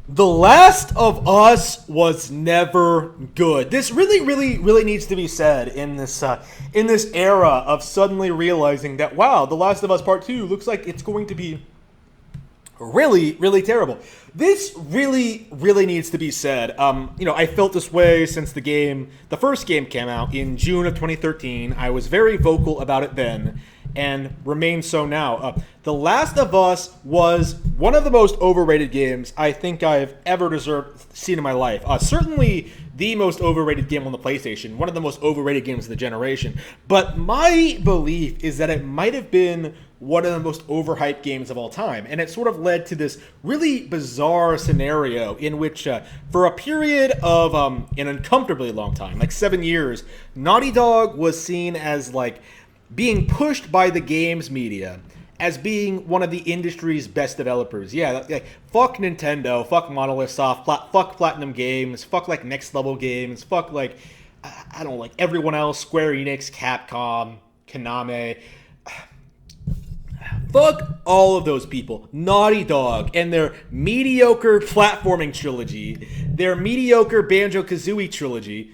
The Last of Us was never good. This really needs to be said in this era of suddenly realizing that wow, The Last of Us Part Two looks like it's going to be really terrible. This really needs to be said. I felt this way since the first game came out in June of 2013. I was very vocal about it then, and remain so now. The Last of Us was one of the most overrated games I think I've ever seen in my life. Certainly the most overrated game on the PlayStation, one of the most overrated games of the generation. But my belief is that it might have been one of the most overhyped games of all time. And it sort of led to this really bizarre scenario in which, for a period of an uncomfortably long time, like 7 years, Naughty Dog was seen as like being pushed by the games media as being one of the industry's best developers. Yeah, like, fuck Nintendo, fuck Monolith Soft, fuck Platinum Games, fuck like Next Level Games, fuck like, I don't know, like everyone else, Square Enix, Capcom, Konami. Fuck all of those people. Naughty Dog and their mediocre platforming trilogy, their mediocre Banjo-Kazooie trilogy,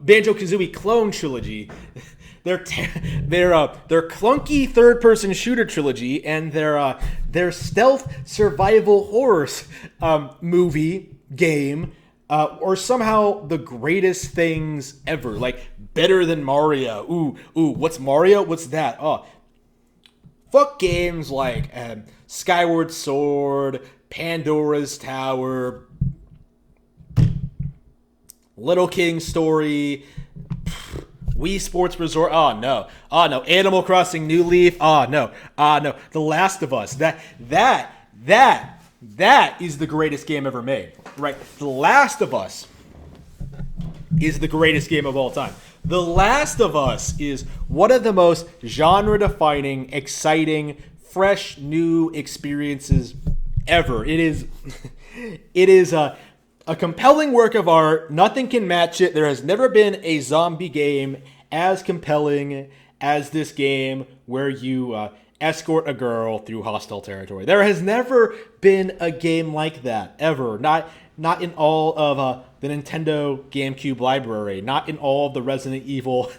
Banjo-Kazooie clone trilogy, their clunky third-person shooter trilogy, and their stealth survival horror movie game, or somehow the greatest things ever, like better than Mario. Ooh, what's Mario? What's that? Oh, fuck games like Skyward Sword, Pandora's Tower, Little King Story, Wii Sports Resort. Oh no. Animal Crossing New Leaf. Oh no. The Last of Us. That is the greatest game ever made. Right? The Last of Us is the greatest game of all time. The Last of Us is one of the most genre-defining, exciting, fresh, new experiences ever. It is a compelling work of art. Nothing can match it. There has never been a zombie game as compelling as this game where you escort a girl through hostile territory. There has never been a game like that, ever. Not in all of the Nintendo GameCube library, not in all of the Resident Evil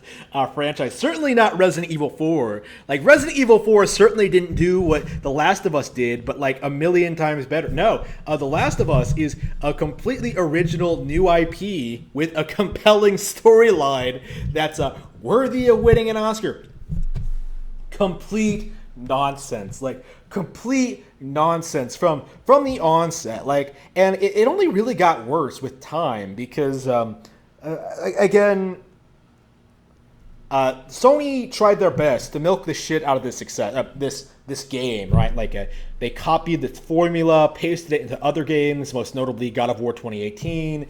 franchise, certainly not Resident Evil 4. Like, Resident Evil 4 certainly didn't do what The Last of Us did, but like a million times better. No, The Last of Us is a completely original new IP with a compelling storyline that's worthy of winning an Oscar. Complete nonsense. Like, complete nonsense from the onset. Like, and it only really got worse with time because again, Sony tried their best to milk the shit out of this success, this game, right? Like, they copied the formula, pasted it into other games, most notably God of War 2018.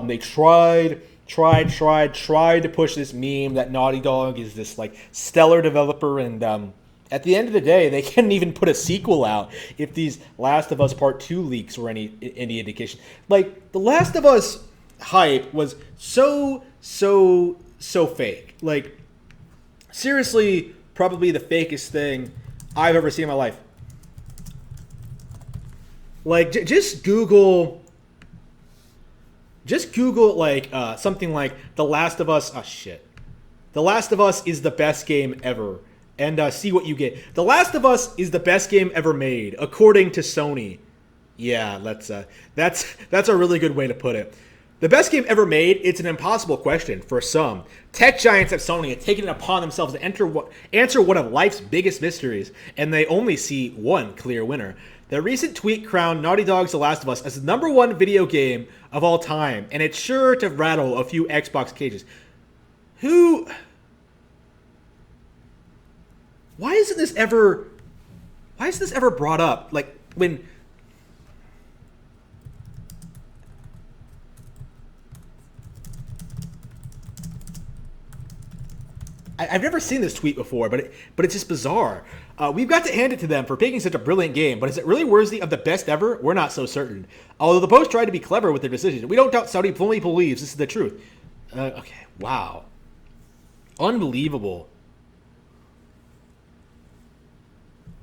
They tried to push this meme that Naughty Dog is this like stellar developer, and at the end of the day, they couldn't even put a sequel out if these Last of Us Part 2 leaks were any indication. Like, the Last of Us hype was so fake. Like, seriously, probably the fakest thing I've ever seen in my life. Like, just Google like something like The Last of Us. Oh shit, The Last of Us is the best game ever, and see what you get. The Last of Us is the best game ever made, according to Sony. Yeah, that's a really good way to put it. The best game ever made, it's an impossible question for some. Tech giants at Sony have taken it upon themselves to answer one of life's biggest mysteries, and they only see one clear winner. The recent tweet crowned Naughty Dog's The Last of Us as the #1 video game of all time, and it's sure to rattle a few Xbox cages. Why isn't this ever brought up? Like, when I've never seen this tweet before, but it's just bizarre. We've got to hand it to them for picking such a brilliant game, but is it really worthy of the best ever? We're not so certain. Although the post tried to be clever with their decision, we don't doubt Saudi fully believes this is the truth. Okay, wow. Unbelievable.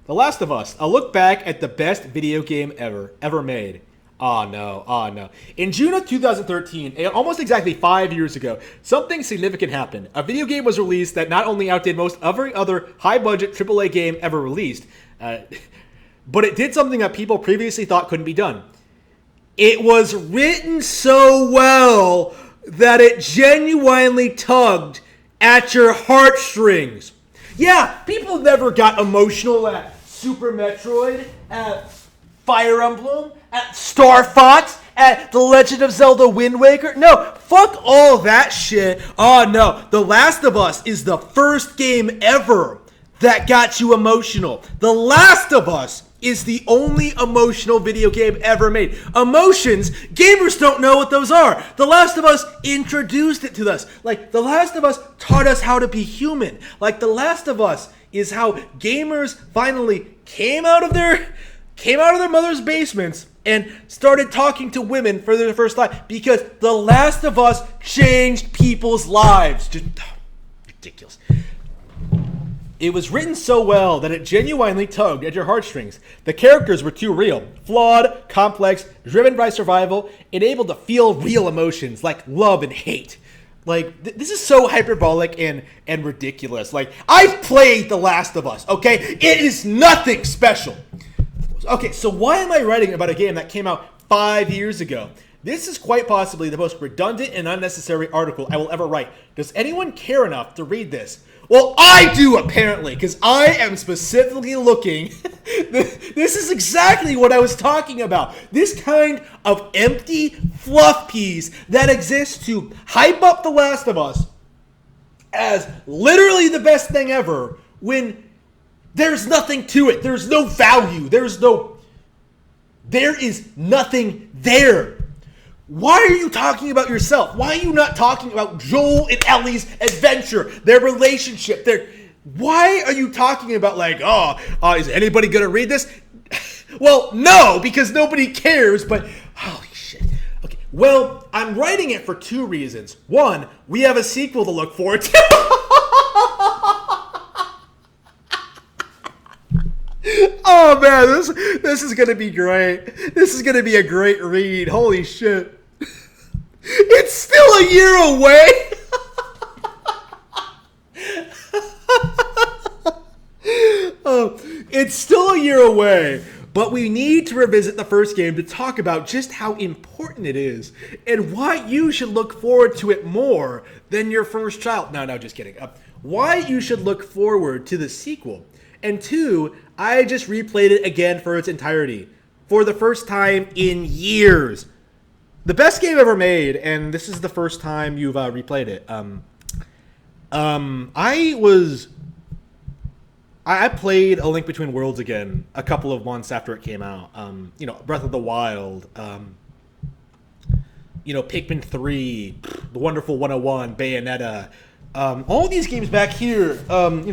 The Last of Us, a look back at the best video game ever made. Oh no, oh no. In June of 2013, almost exactly 5 years ago, something significant happened. A video game was released that not only outdid most every other high-budget AAA game ever released, but it did something that people previously thought couldn't be done. It was written so well that it genuinely tugged at your heartstrings. Yeah, people never got emotional at Super Metroid, at Fire Emblem, at Star Fox, at The Legend of Zelda Wind Waker. No, fuck all that shit. Oh no, The Last of Us is the first game ever that got you emotional. The Last of Us is the only emotional video game ever made. Emotions, gamers don't know what those are. The Last of Us introduced it to us. Like, The Last of Us taught us how to be human. Like, The Last of Us is how gamers finally came out of their mother's basements and started talking to women for their first time, because The Last of Us changed people's lives. Just ridiculous. It was written so well that it genuinely tugged at your heartstrings. The characters were too real, flawed, complex, driven by survival, and able to feel real emotions like love and hate. Like, this is so hyperbolic and ridiculous. Like, I've played The Last of Us, okay? It is nothing special. Okay, so why am I writing about a game that came out 5 years ago? This is quite possibly the most redundant and unnecessary article I will ever write. Does anyone care enough to read this? Well, I do, apparently, because I am specifically looking. This is exactly what I was talking about. This kind of empty fluff piece that exists to hype up The Last of Us as literally the best thing ever, when there's nothing to it. There's no value. There is nothing there. Why are you talking about yourself? Why are you not talking about Joel and Ellie's adventure, their relationship? Why are you talking about, like, is anybody going to read this? Well, no, because nobody cares, but holy shit. Okay, well, I'm writing it for two reasons. One, we have a sequel to look forward to. Oh man, this is going to be great. This is going to be a great read. Holy shit. It's still a year away. It's still a year away, but we need to revisit the first game to talk about just how important it is and why you should look forward to it more than your first child. No, just kidding. Why you should look forward to the sequel. And two, I just replayed it again for its entirety for the first time in years. The best game ever made, and this is the first time you've replayed it. I played A Link Between Worlds again a couple of months after it came out. Breath of the Wild, Pikmin 3, The Wonderful 101, Bayonetta. All these games back here,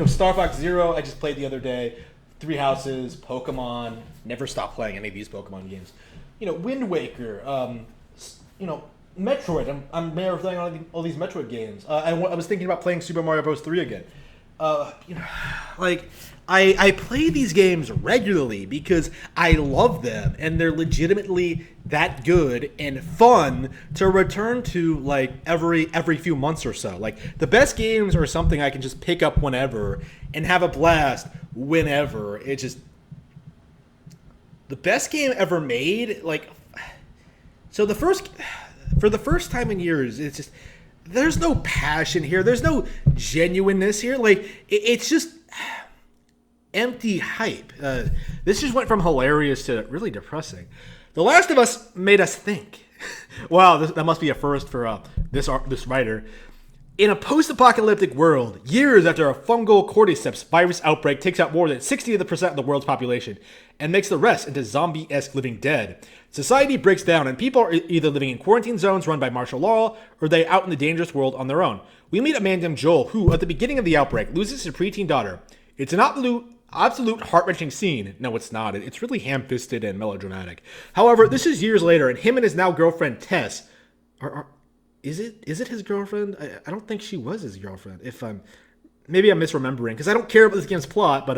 Star Fox Zero, I just played the other day. Three Houses, Pokemon, never stopped playing any of these Pokemon games. Wind Waker, Metroid. I'm playing all these Metroid games. I was thinking about playing Super Mario Bros. 3 again. I play these games regularly because I love them and they're legitimately that good and fun to return to, like, every few months or so. Like, the best games are something I can just pick up whenever and have a blast whenever. It's just the best game ever made. Like, so for the first time in years, it's just, there's no passion here. There's no genuineness here. Like, it's just empty hype. This just went from hilarious to really depressing. The Last of Us made us think. Wow, that must be a first for this writer. In a post-apocalyptic world, years after a fungal cordyceps virus outbreak takes out more than 60% of the world's population and makes the rest into zombie-esque living dead, society breaks down and people are either living in quarantine zones run by martial law or they're out in the dangerous world on their own. We meet a man named Joel who, at the beginning of the outbreak, loses his preteen daughter. It's an absolute heart-wrenching scene. No, it's not. It's really ham-fisted and melodramatic. However, this is years later, and him and his now girlfriend Tess Is it his girlfriend? I don't think she was his girlfriend. Maybe I'm misremembering, because I don't care about this game's plot, but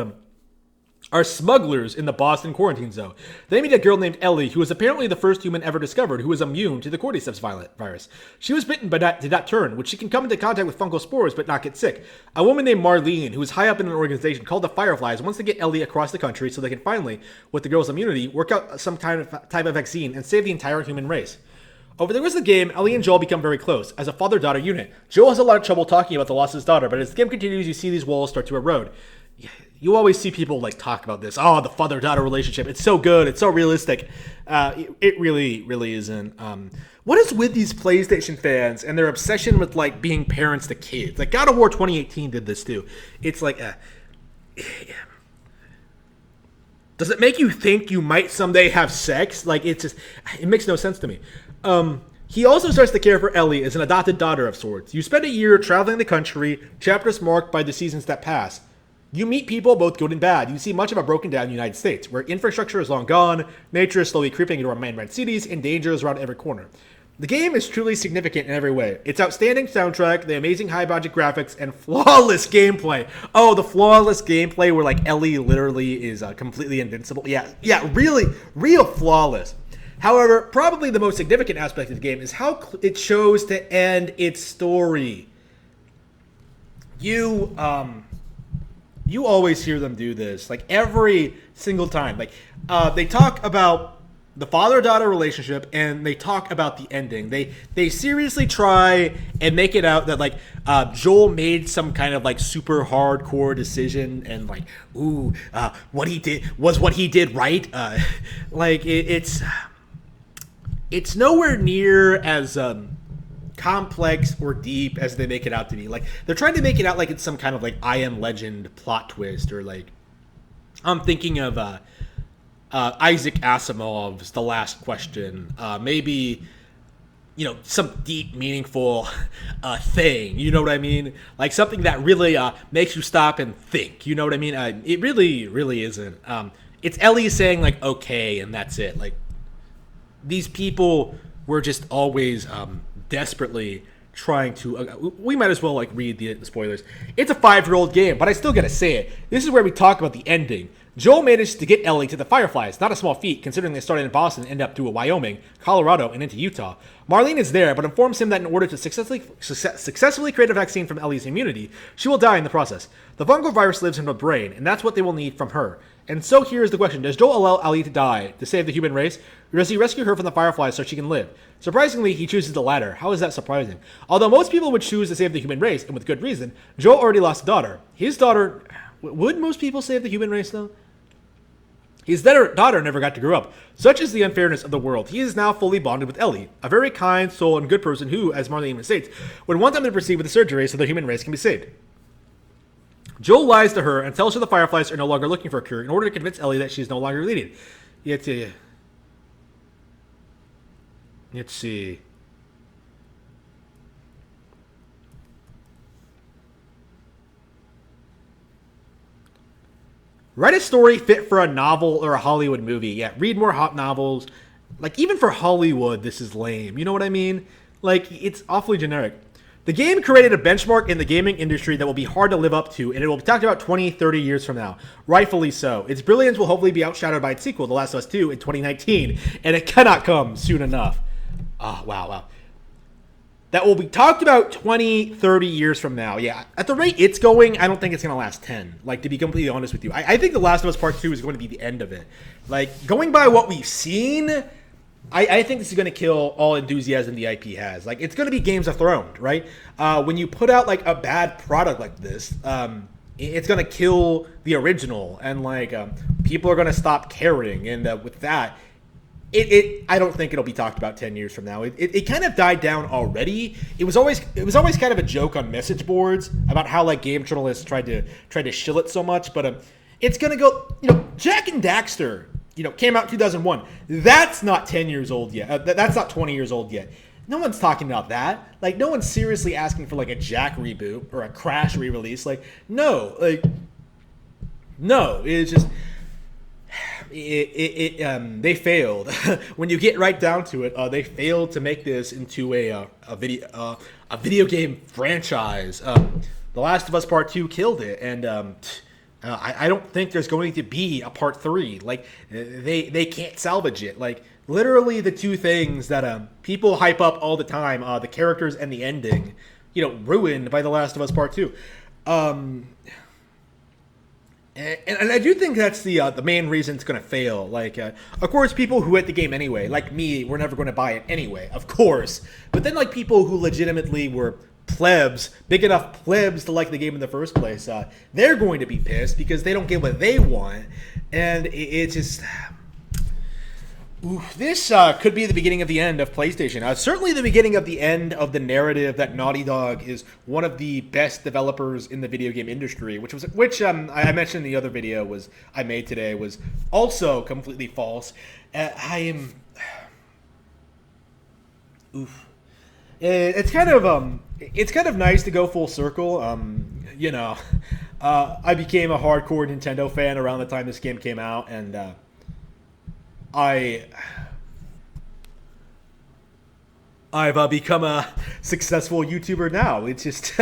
are smugglers in the Boston quarantine zone. They meet a girl named Ellie, who was apparently the first human ever discovered who was immune to the cordyceps virus. She was bitten but did not turn, which she can come into contact with fungal spores but not get sick. A woman named Marlene, who is high up in an organization called the Fireflies, wants to get Ellie across the country so they can finally, with the girl's immunity, work out some kind of type of vaccine and save the entire human race. Over the rest of the game, Ellie and Joel become very close, as a father-daughter unit. Joel has a lot of trouble talking about the loss of his daughter, but as the game continues, you see these walls start to erode. You always see people talk about this. Oh, the father-daughter relationship. It's so good. It's so realistic. It really, really isn't. What is with these PlayStation fans and their obsession with being parents to kids? God of War 2018 did this too. It's does it make you think you might someday have sex? It makes no sense to me. He also starts to care for Ellie as an adopted daughter of sorts. You spend a year traveling the country, chapters marked by the seasons that pass. You meet people, both good and bad. You see much of a broken down United States, where infrastructure is long gone, nature is slowly creeping into our man-run cities, and danger is around every corner. The game is truly significant in every way. Its outstanding soundtrack, the amazing high-budget graphics, and flawless gameplay. Oh, the flawless gameplay where Ellie literally is completely invincible. Yeah, really, real flawless. However, probably the most significant aspect of the game is how it chose to end its story. You always hear them do this, every single time. They talk about the father-daughter relationship, and they talk about the ending. They seriously try and make it out that Joel made some kind of super hardcore decision, and what he did right. It's nowhere near as complex or deep as they make it out to be. They're trying to make it out like it's some kind of I Am Legend plot twist, or I'm thinking of Isaac Asimov's The Last Question. Maybe some deep, meaningful thing. You know what I mean? Something that really makes you stop and think. You know what I mean? It really, really isn't. It's Ellie saying okay, and that's it. These people were just always desperately trying to we might as well read the spoilers. It's a 5-year-old game, but I still gotta say it. This is where we talk about the ending. Joel managed to get Ellie to the Fireflies, not a small feat considering they started in Boston and ended up through Wyoming, Colorado, and into Utah. Marlene is there, but informs him that in order to successfully create a vaccine from Ellie's immunity, she will die in the process. The fungal virus lives in her brain, and that's what they will need from her. And so here is the question. Does Joel allow Ellie to die to save the human race, or does he rescue her from the Fireflies so she can live? Surprisingly, he chooses the latter. How is that surprising? Although most people would choose to save the human race, and with good reason, Joel already lost a daughter. His daughter... Would most people save the human race, though? His daughter never got to grow up. Such is the unfairness of the world. He is now fully bonded with Ellie, a very kind soul and good person who, as Marlene even states, would want them to proceed with the surgery so the human race can be saved. Joel lies to her and tells her the Fireflies are no longer looking for a cure in order to convince Ellie that she is no longer needed. Let's see. Write a story fit for a novel or a Hollywood movie. Yeah, read more hot novels. Even for Hollywood, this is lame. You know what I mean? It's awfully generic. The game created a benchmark in the gaming industry that will be hard to live up to, and it will be talked about 20, 30 years from now. Rightfully so. Its brilliance will hopefully be outshadowed by its sequel, The Last of Us 2, in 2019, and it cannot come soon enough. Oh, wow. That will be talked about 20, 30 years from now. Yeah, at the rate it's going, I don't think it's going to last 10. To be completely honest with you. I think The Last of Us Part 2 is going to be the end of it. Going by what we've seen, I think this is going to kill all enthusiasm the IP has. It's going to be Games of Thrones, right? When you put out, a bad product like this, it's going to kill the original. And, people are going to stop caring. And with that... I don't think it'll be talked about 10 years from now. It kind of died down already. It was always kind of a joke on message boards about how game journalists tried to shill it so much. But it's gonna go. Jack and Daxter, came out in 2001. That's not 10 years old yet. That's not 20 years old yet. No one's talking about that. No one's seriously asking for a Jack reboot or a Crash re-release. No. It's just. They failed. When you get right down to it, they failed to make this into a video game franchise. The Last of Us Part 2 killed it, and I don't think there's going to be a part three. Like they can't salvage it. Like literally the two things that people hype up all the time, the characters and the ending, ruined by The Last of Us Part Two. And I do think that's the main reason it's going to fail. Like, of course, people who hate the game anyway, like me, we're never going to buy it anyway, of course. But then, like, people who legitimately were plebs, big enough plebs to like the game in the first place, they're going to be pissed because they don't get what they want. And it's just... This could be the beginning of the end of PlayStation. Certainly the beginning of the end of the narrative that Naughty Dog is one of the best developers in the video game industry, which I mentioned in the other video I made today was also completely false. It's kind of nice to go full circle. I became a hardcore Nintendo fan around the time this game came out, and I've become a successful YouTuber now. It's just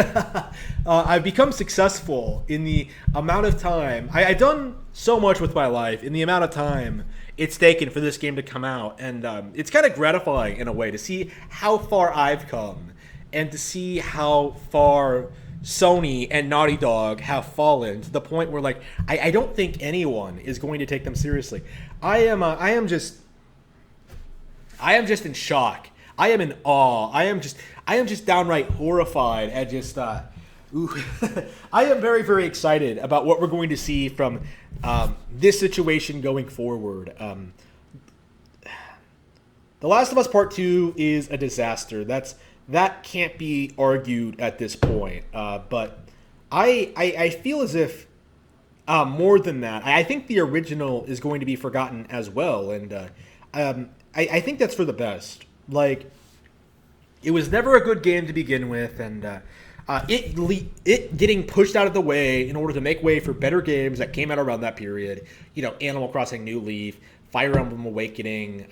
I've become successful in the amount of time I've done so much with my life in the amount of time it's taken for this game to come out, and it's kind of gratifying in a way to see how far I've come and to see how far Sony and Naughty Dog have fallen to the point where, like, I don't think anyone is going to take them seriously. I am just in shock. I am in awe. I am just downright horrified at just I am very, very excited about what we're going to see from this situation going forward. The Last of Us Part 2 is a disaster. That can't be argued at this point. But I feel as if more than that, I think the original is going to be forgotten as well. And I think that's for the best. Like, it was never a good game to begin with, and it getting pushed out of the way in order to make way for better games that came out around that period. Animal Crossing New Leaf, Fire Emblem Awakening,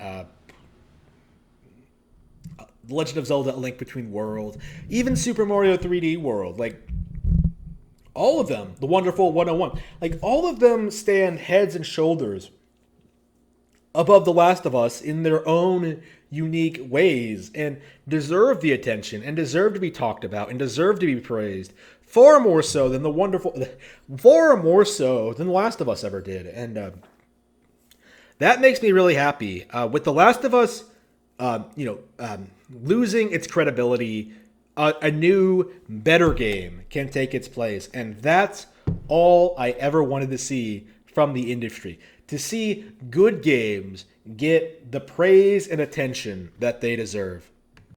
Legend of Zelda: A Link Between Worlds, even Super Mario 3D World. Like, all of them, The Wonderful 101, like, all of them stand heads and shoulders above The Last of Us in their own unique ways and deserve the attention and deserve to be talked about and deserve to be praised far more so than The Last of Us ever did. And that makes me really happy. With The Last of Us, losing its credibility, a new, better game can take its place. And that's all I ever wanted to see from the industry. To see good games get the praise and attention that they deserve.